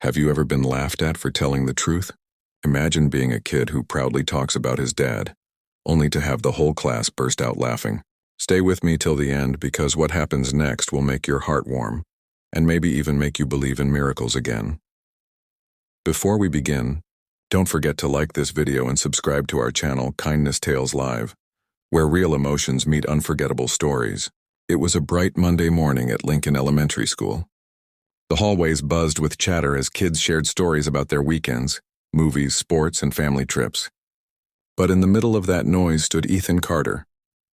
Have you ever been laughed at for telling the truth? Imagine being a kid who proudly talks about his dad, only to have the whole class burst out laughing. Stay with me till the end because what happens next will make your heart warm, and maybe even make you believe in miracles again. Before we begin, don't forget to like this video and subscribe to our channel, Kindness Tales Live, where real emotions meet unforgettable stories. It was a bright Monday morning at Lincoln Elementary School. The hallways buzzed with chatter as kids shared stories about their weekends, movies, sports, and family trips. But in the middle of that noise stood Ethan Carter,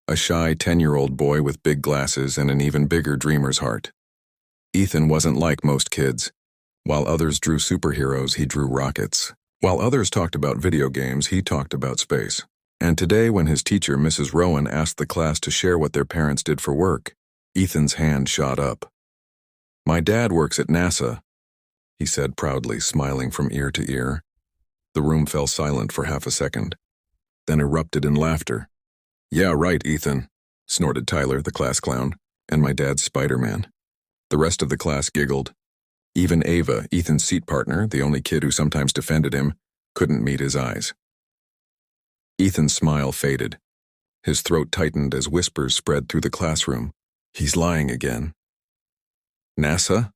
a shy 10-year-old boy with big glasses and an even bigger dreamer's heart. Ethan wasn't like most kids. While others drew superheroes, he drew rockets. While others talked about video games, he talked about space. And today, when his teacher, Mrs. Rowan, asked the class to share what their parents did for work, Ethan's hand shot up. "My dad works at NASA," he said proudly, smiling from ear to ear. The room fell silent for half a second, then erupted in laughter. "Yeah, right, Ethan," snorted Tyler, the class clown, "and my dad's Spider-Man." The rest of the class giggled. Even Ava, Ethan's seat partner, the only kid who sometimes defended him, couldn't meet his eyes. Ethan's smile faded. His throat tightened as whispers spread through the classroom. "He's lying again." "NASA?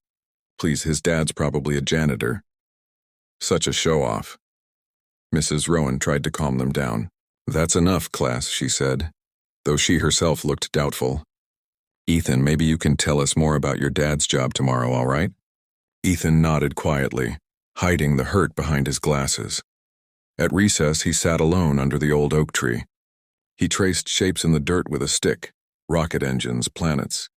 Please, his dad's probably a janitor." "Such a show-off." Mrs. Rowan tried to calm them down. "That's enough, class," she said, though she herself looked doubtful. "Ethan, maybe you can tell us more about your dad's job tomorrow, all right?" Ethan nodded quietly, hiding the hurt behind his glasses. At recess, he sat alone under the old oak tree. He traced shapes in the dirt with a stick, rocket engines, planets,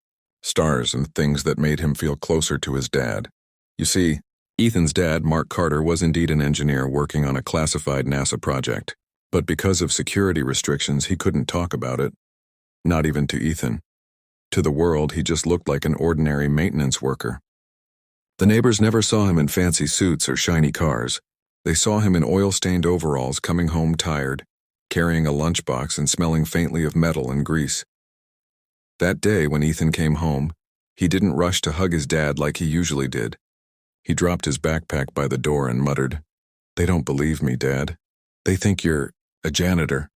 stars, and things that made him feel closer to his dad. You see, Ethan's dad, Mark Carter, was indeed an engineer working on a classified NASA project, but because of security restrictions, he couldn't talk about it. Not even to Ethan. To the world, he just looked like an ordinary maintenance worker. The neighbors never saw him in fancy suits or shiny cars. They saw him in oil-stained overalls, coming home tired, carrying a lunchbox and smelling faintly of metal and grease. That day, when Ethan came home, he didn't rush to hug his dad like he usually did. He dropped his backpack by the door and muttered, "They don't believe me, Dad. They think you're a janitor."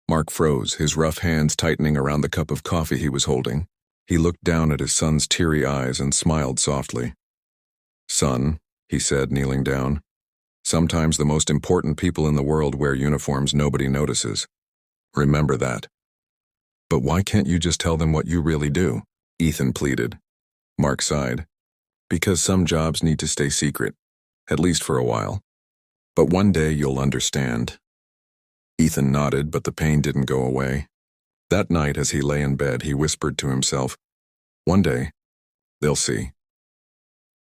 Mark froze, his rough hands tightening around the cup of coffee he was holding. He looked down at his son's teary eyes and smiled softly. "Son," he said, kneeling down, "sometimes the most important people in the world wear uniforms nobody notices. Remember that." "But why can't you just tell them what you really do?" Ethan pleaded. Mark sighed. "Because some jobs need to stay secret, at least for a while. But one day you'll understand." Ethan nodded, but the pain didn't go away. That night, as he lay in bed, he whispered to himself, "One day, they'll see."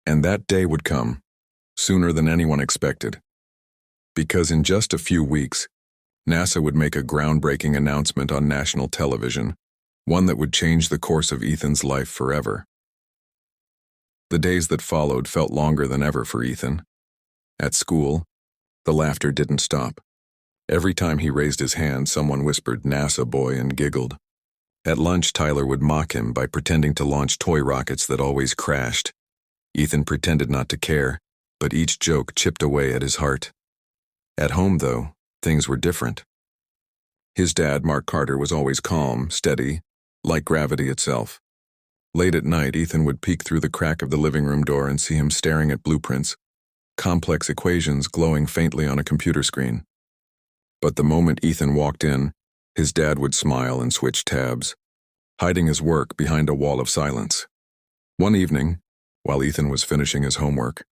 And that day would come, sooner than anyone expected. Because in just a few weeks, NASA would make a groundbreaking announcement on national television, one that would change the course of Ethan's life forever. The days that followed felt longer than ever for Ethan. At school, the laughter didn't stop. Every time he raised his hand, someone whispered, "NASA boy," and giggled. At lunch, Tyler would mock him by pretending to launch toy rockets that always crashed. Ethan pretended not to care, but each joke chipped away at his heart. At home, though, things were different. His dad, Mark Carter, was always calm, steady, like gravity itself. Late at night, Ethan would peek through the crack of the living room door and see him staring at blueprints, complex equations glowing faintly on a computer screen. But the moment Ethan walked in, his dad would smile and switch tabs, hiding his work behind a wall of silence. One evening, while Ethan was finishing his homework,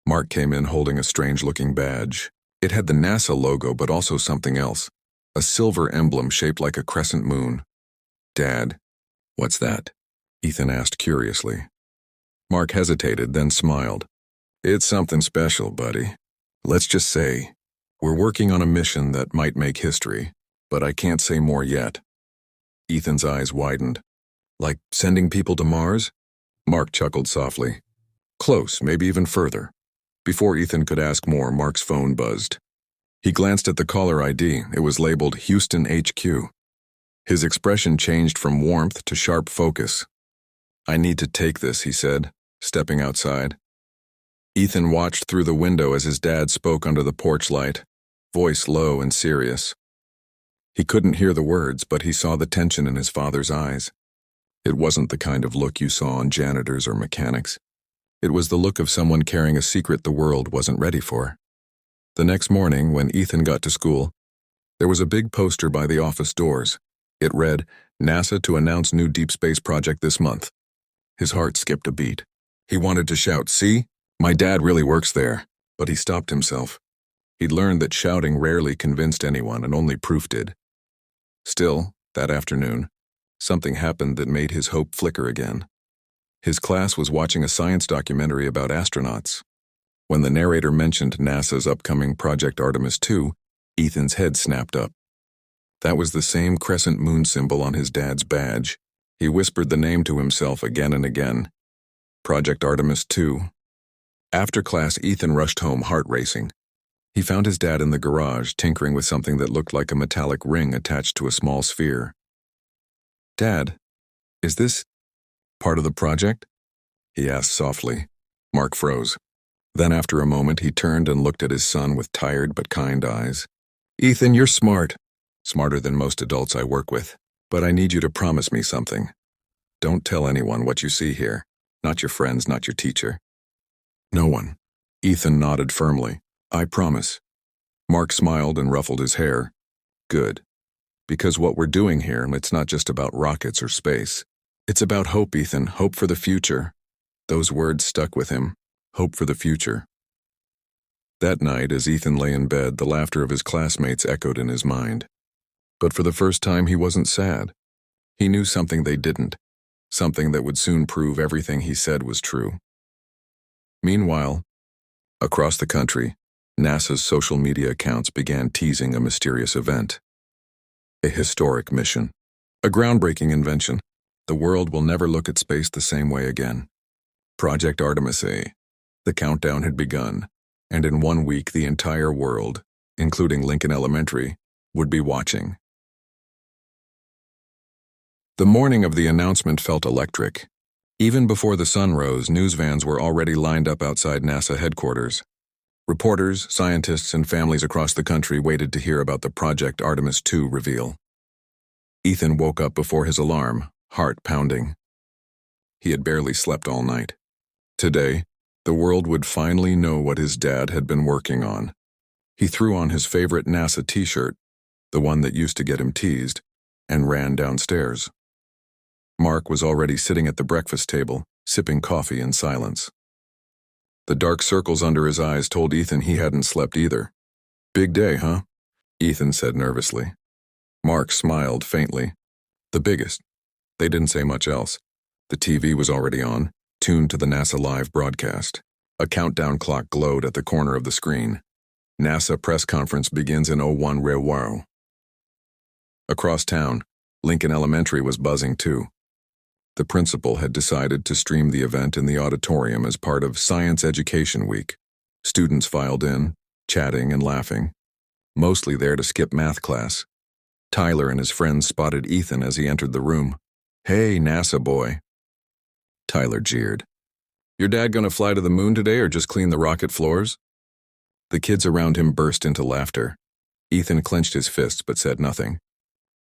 Mark came in holding a strange-looking badge. It had the NASA logo, but also something else, a silver emblem shaped like a crescent moon. "Dad, what's that?" Ethan asked curiously. Mark hesitated, then smiled. "It's something special, buddy. Let's just say, we're working on a mission that might make history, but I can't say more yet." Ethan's eyes widened. "Like sending people to Mars?" Mark chuckled softly. "Close, maybe even further." Before Ethan could ask more, Mark's phone buzzed. He glanced at the caller ID. It was labeled Houston HQ. His expression changed from warmth to sharp focus. "I need to take this," he said, stepping outside. Ethan watched through the window as his dad spoke under the porch light, voice low and serious. He couldn't hear the words, but he saw the tension in his father's eyes. It wasn't the kind of look you saw on janitors or mechanics. It was the look of someone carrying a secret the world wasn't ready for. The next morning, when Ethan got to school, there was a big poster by the office doors. It read, "NASA to announce new deep space project this month." His heart skipped a beat. He wanted to shout, "See? My dad really works there." But he stopped himself. He'd learned that shouting rarely convinced anyone, and only proof did. Still, that afternoon, something happened that made his hope flicker again. His class was watching a science documentary about astronauts. When the narrator mentioned NASA's upcoming Project Artemis II, Ethan's head snapped up. That was the same crescent moon symbol on his dad's badge. He whispered the name to himself again and again. Project Artemis II. After class, Ethan rushed home, heart racing. He found his dad in the garage, tinkering with something that looked like a metallic ring attached to a small sphere. "Dad, is this part of the project?" he asked softly. Mark froze. Then after a moment, he turned and looked at his son with tired but kind eyes. "Ethan, you're smart. Smarter than most adults I work with. But I need you to promise me something. Don't tell anyone what you see here. Not your friends, not your teacher." "No one." Ethan nodded firmly. "I promise." Mark smiled and ruffled his hair. "Good. Because what we're doing here, it's not just about rockets or space. It's about hope, Ethan, hope for the future." Those words stuck with him. Hope for the future. That night, as Ethan lay in bed, the laughter of his classmates echoed in his mind. But for the first time, he wasn't sad. He knew something they didn't, something that would soon prove everything he said was true. Meanwhile, across the country, NASA's social media accounts began teasing a mysterious event. A historic mission. A groundbreaking invention. The world will never look at space the same way again. Project Artemis A. The countdown had begun, and in 1 week the entire world, including Lincoln Elementary, would be watching. The morning of the announcement felt electric. Even before the sun rose, news vans were already lined up outside NASA headquarters. Reporters, scientists, and families across the country waited to hear about the Project Artemis II reveal. Ethan woke up before his alarm, heart pounding. He had barely slept all night. Today, the world would finally know what his dad had been working on. He threw on his favorite NASA t-shirt, the one that used to get him teased, and ran downstairs. Mark was already sitting at the breakfast table, sipping coffee in silence. The dark circles under his eyes told Ethan he hadn't slept either. "Big day, huh?" Ethan said nervously. Mark smiled faintly. "The biggest." They didn't say much else. The TV was already on, tuned to the NASA Live broadcast. A countdown clock glowed at the corner of the screen. NASA press conference begins in 01 Rewaro. Across town, Lincoln Elementary was buzzing too. The principal had decided to stream the event in the auditorium as part of Science Education Week. Students filed in, chatting and laughing, mostly there to skip math class. Tyler and his friends spotted Ethan as he entered the room. "Hey, NASA boy." Tyler jeered. "Your dad gonna fly to the moon today or just clean the rocket floors?" The kids around him burst into laughter. Ethan clenched his fists but said nothing.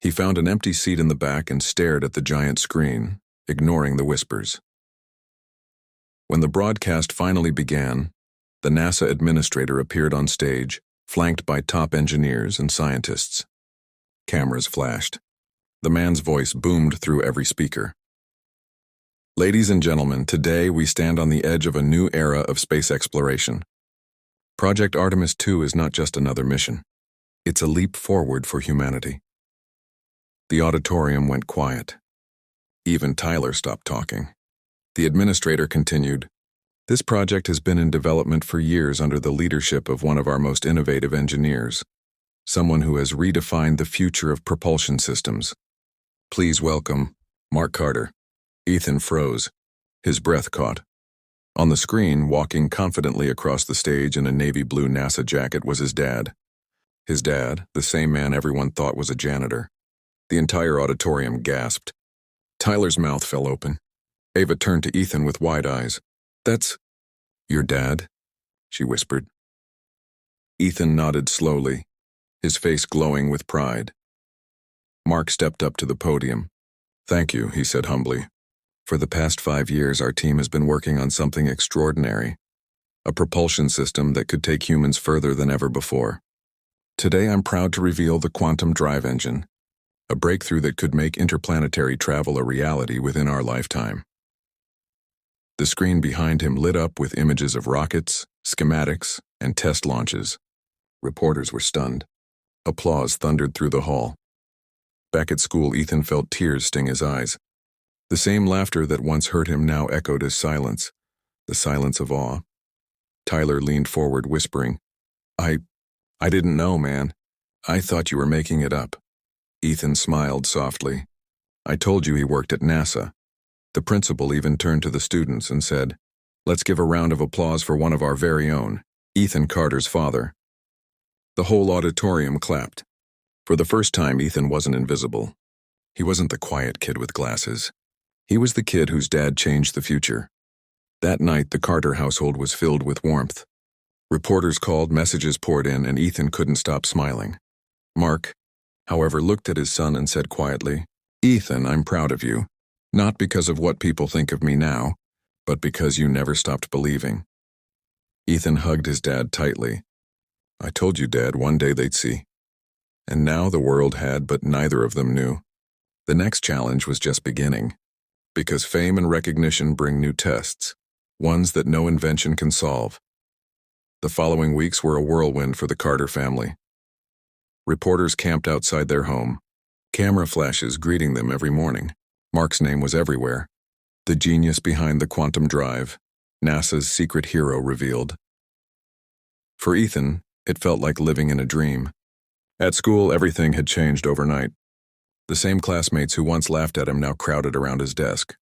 He found an empty seat in the back and stared at the giant screen, ignoring the whispers. When the broadcast finally began, the NASA administrator appeared on stage, flanked by top engineers and scientists. Cameras flashed. The man's voice boomed through every speaker. "Ladies and gentlemen, today we stand on the edge of a new era of space exploration. Project Artemis II is not just another mission. It's a leap forward for humanity." The auditorium went quiet. Even Tyler stopped talking. The administrator continued, "This project has been in development for years under the leadership of one of our most innovative engineers, someone who has redefined the future of propulsion systems. Please welcome Mark Carter." Ethan froze. His breath caught. On the screen, walking confidently across the stage in a navy blue NASA jacket, was his dad. His dad, the same man everyone thought was a janitor. The entire auditorium gasped. Tyler's mouth fell open. Ava turned to Ethan with wide eyes. "That's your dad?" she whispered. Ethan nodded slowly, his face glowing with pride. Mark stepped up to the podium. "Thank you," he said humbly. "For the past 5 years, our team has been working on something extraordinary, a propulsion system that could take humans further than ever before. Today, I'm proud to reveal the quantum drive engine, a breakthrough that could make interplanetary travel a reality within our lifetime." The screen behind him lit up with images of rockets, schematics, and test launches. Reporters were stunned. Applause thundered through the hall. Back at school, Ethan felt tears sting his eyes. The same laughter that once hurt him now echoed his silence, the silence of awe. Tyler leaned forward, whispering, I didn't know, man. I thought you were making it up." Ethan smiled softly. "I told you he worked at NASA." The principal even turned to the students and said, "Let's give a round of applause for one of our very own, Ethan Carter's father." The whole auditorium clapped. For the first time, Ethan wasn't invisible. He wasn't the quiet kid with glasses. He was the kid whose dad changed the future. That night, the Carter household was filled with warmth. Reporters called, messages poured in, and Ethan couldn't stop smiling. Mark, however, looked at his son and said quietly, "Ethan, I'm proud of you. Not because of what people think of me now, but because you never stopped believing." Ethan hugged his dad tightly. "I told you, Dad, one day they'd see." And now the world had, but neither of them knew. The next challenge was just beginning. Because fame and recognition bring new tests, ones that no invention can solve. The following weeks were a whirlwind for the Carter family. Reporters camped outside their home, camera flashes greeting them every morning. Mark's name was everywhere. The genius behind the quantum drive, NASA's secret hero revealed. For Ethan, it felt like living in a dream. At school, everything had changed overnight. The same classmates who once laughed at him now crowded around his desk.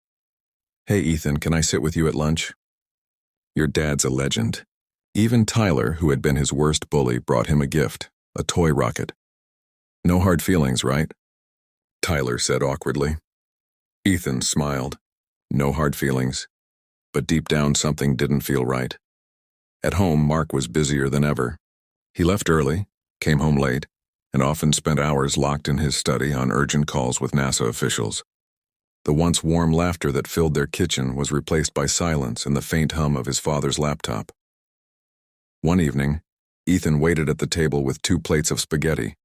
"Hey, Ethan, can I sit with you at lunch?" "Your dad's a legend." Even Tyler, who had been his worst bully, brought him a gift, a toy rocket. "No hard feelings, right?" Tyler said awkwardly. Ethan smiled. No hard feelings. But deep down, something didn't feel right. At home, Mark was busier than ever. He left early, came home late, and often spent hours locked in his study on urgent calls with NASA officials. The once warm laughter that filled their kitchen was replaced by silence and the faint hum of his father's laptop. One evening, Ethan waited at the table with 2 plates of spaghetti,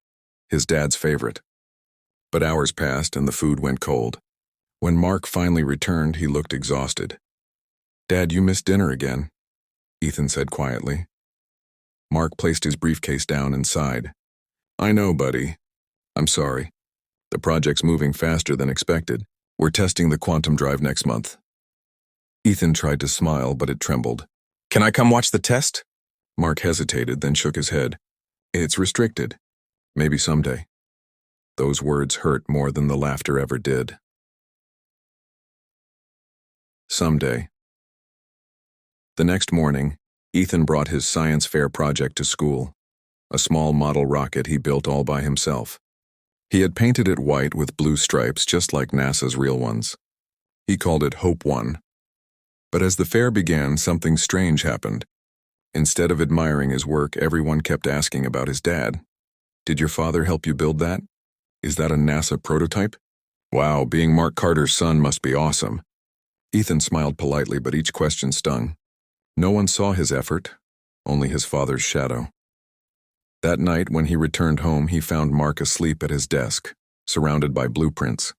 his dad's favorite. But hours passed and the food went cold. When Mark finally returned, he looked exhausted. "Dad, you missed dinner again," Ethan said quietly. Mark placed his briefcase down and sighed. "I know, buddy. I'm sorry. The project's moving faster than expected. We're testing the quantum drive next month." Ethan tried to smile, but it trembled. "Can I come watch the test?" Mark hesitated, then shook his head. "It's restricted. Maybe someday." Those words hurt more than the laughter ever did. Someday. The next morning, Ethan brought his science fair project to school, a small model rocket he built all by himself. He had painted it white with blue stripes just like NASA's real ones. He called it Hope 1. But as the fair began, something strange happened. Instead of admiring his work, everyone kept asking about his dad. "Did your father help you build that? Is that a NASA prototype? Wow, being Mark Carter's son must be awesome." Ethan smiled politely, but each question stung. No one saw his effort, only his father's shadow. That night, when he returned home, he found Mark asleep at his desk, surrounded by blueprints.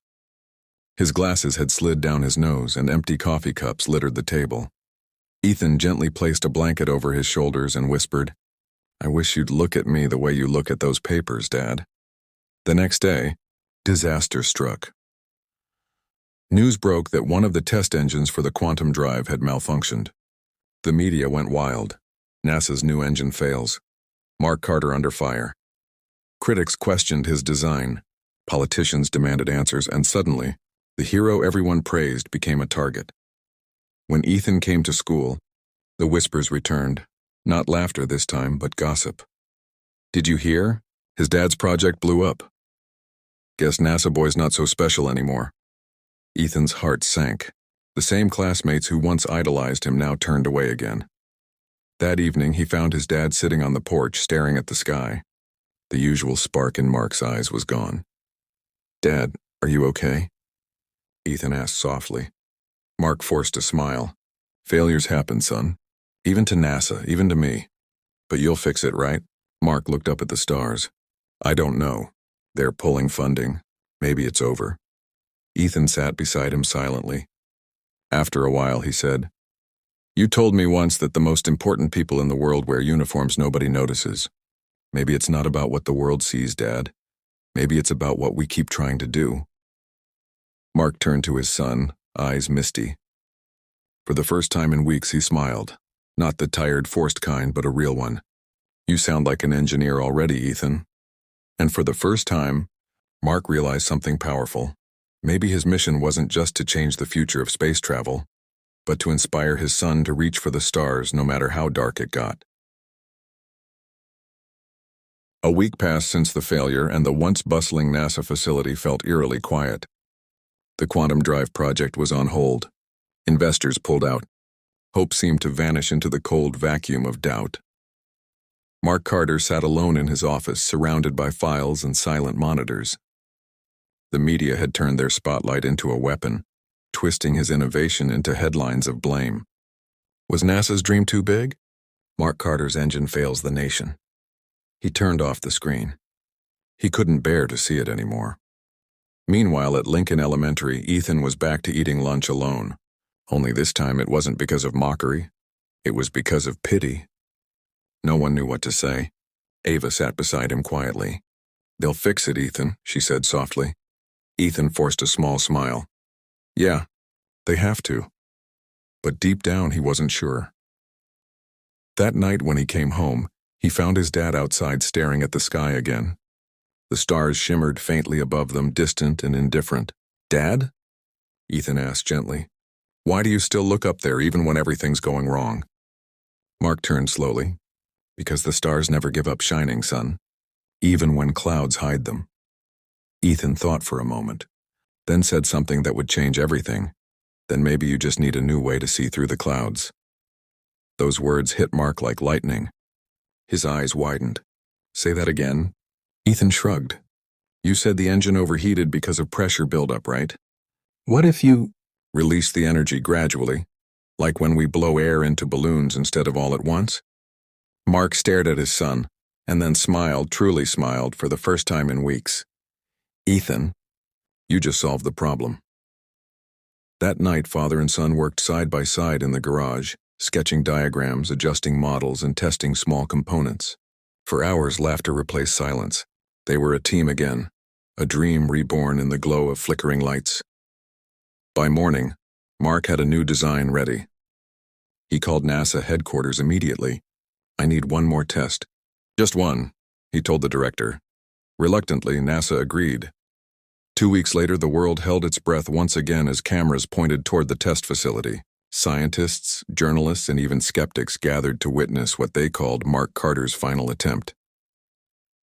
His glasses had slid down his nose, and empty coffee cups littered the table. Ethan gently placed a blanket over his shoulders and whispered, "I wish you'd look at me the way you look at those papers, Dad." The next day, disaster struck. News broke that one of the test engines for the quantum drive had malfunctioned. The media went wild. NASA's new engine fails. Mark Carter under fire. Critics questioned his design. Politicians demanded answers, and suddenly, the hero everyone praised became a target. When Ethan came to school, the whispers returned. Not laughter this time, but gossip. "Did you hear? His dad's project blew up. Guess NASA boy's not so special anymore." Ethan's heart sank. The same classmates who once idolized him now turned away again. That evening, he found his dad sitting on the porch staring at the sky. The usual spark in Mark's eyes was gone. "Dad, are you okay?" Ethan asked softly. Mark forced a smile. "Failures happen, son. Even to NASA, even to me. But you'll fix it, right?" Mark looked up at the stars. "I don't know. They're pulling funding. Maybe it's over." Ethan sat beside him silently. After a while, he said, "You told me once that the most important people in the world wear uniforms nobody notices. Maybe it's not about what the world sees, Dad. Maybe it's about what we keep trying to do." Mark turned to his son, eyes misty. For the first time in weeks, he smiled. Not the tired, forced kind, but a real one. "You sound like an engineer already, Ethan." And for the first time, Mark realized something powerful. Maybe his mission wasn't just to change the future of space travel, but to inspire his son to reach for the stars no matter how dark it got. A week passed since the failure, and the once bustling NASA facility felt eerily quiet. The quantum drive project was on hold. Investors pulled out. Hope seemed to vanish into the cold vacuum of doubt. Mark Carter sat alone in his office, surrounded by files and silent monitors. The media had turned their spotlight into a weapon, twisting his innovation into headlines of blame. Was NASA's dream too big? Mark Carter's engine fails the nation. He turned off the screen. He couldn't bear to see it anymore. Meanwhile, at Lincoln Elementary, Ethan was back to eating lunch alone. Only this time it wasn't because of mockery. It was because of pity. No one knew what to say. Ava sat beside him quietly. "They'll fix it, Ethan," she said softly. Ethan forced a small smile. "Yeah, they have to." But deep down, he wasn't sure. That night when he came home, he found his dad outside staring at the sky again. The stars shimmered faintly above them, distant and indifferent. "Dad?" Ethan asked gently. "Why do you still look up there even when everything's going wrong?" Mark turned slowly. "Because the stars never give up shining, son. Even when clouds hide them." Ethan thought for a moment, then said something that would change everything. "Then maybe you just need a new way to see through the clouds." Those words hit Mark like lightning. His eyes widened. "Say that again?" Ethan shrugged. "You said the engine overheated because of pressure buildup, right? What if you release the energy gradually, like when we blow air into balloons instead of all at once?" Mark stared at his son, and then smiled, truly smiled, for the first time in weeks. "Ethan, you just solved the problem." That night, father and son worked side by side in the garage, sketching diagrams, adjusting models, and testing small components. For hours, laughter replaced silence. They were a team again, a dream reborn in the glow of flickering lights. By morning, Mark had a new design ready. He called NASA headquarters immediately. "I need one more test." "Just one," he told the director. Reluctantly, NASA agreed. 2 weeks later, the world held its breath once again as cameras pointed toward the test facility. Scientists, journalists, and even skeptics gathered to witness what they called Mark Carter's final attempt.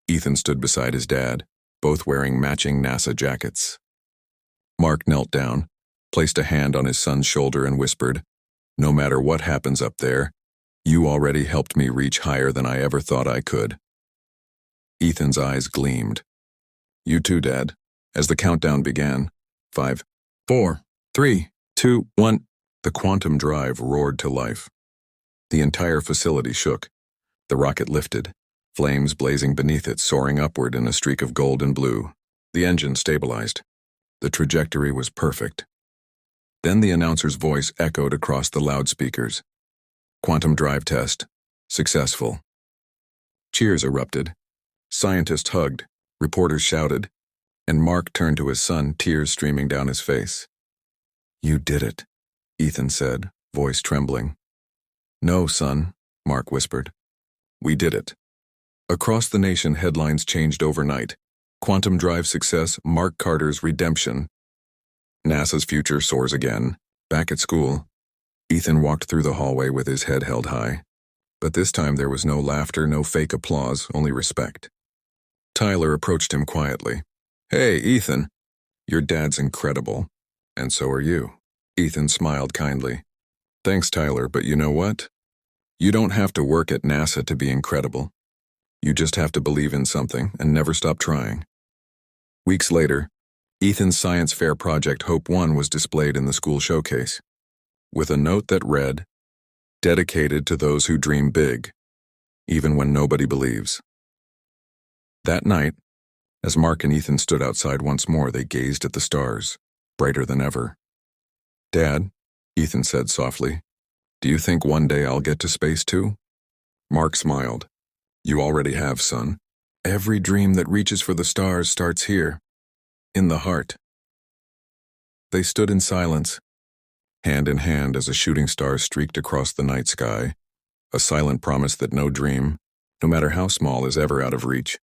Ethan stood beside his dad, both wearing matching NASA jackets. Mark knelt down, placed a hand on his son's shoulder, and whispered, "No matter what happens up there, you already helped me reach higher than I ever thought I could." Ethan's eyes gleamed. "You too, Dad." As the countdown began, 5, 4, 3, 2, 1, the quantum drive roared to life. The entire facility shook. The rocket lifted, flames blazing beneath it, soaring upward in a streak of gold and blue. The engine stabilized. The trajectory was perfect. Then the announcer's voice echoed across the loudspeakers. "Quantum drive test. Successful." Cheers erupted. Scientists hugged. Reporters shouted. And Mark turned to his son, tears streaming down his face. "You did it," Ethan said, voice trembling. "No, son," Mark whispered. "We did it." Across the nation, headlines changed overnight. Quantum drive success, Mark Carter's redemption. NASA's future soars again. Back at school, Ethan walked through the hallway with his head held high. But this time there was no laughter, no fake applause, only respect. Tyler approached him quietly. "Hey, Ethan, your dad's incredible. And so are you." Ethan smiled kindly. "Thanks, Tyler, but you know what? You don't have to work at NASA to be incredible. You just have to believe in something and never stop trying. Weeks later, Ethan's science fair project Hope 1 was displayed in the school showcase, with a note that read, "Dedicated to those who dream big, even when nobody believes." That night, as Mark and Ethan stood outside once more, they gazed at the stars, brighter than ever. "Dad," Ethan said softly, "do you think one day I'll get to space too?" Mark smiled. "You already have, son. Every dream that reaches for the stars starts here, in the heart." They stood in silence, hand in hand as a shooting star streaked across the night sky, a silent promise that no dream, no matter how small, is ever out of reach.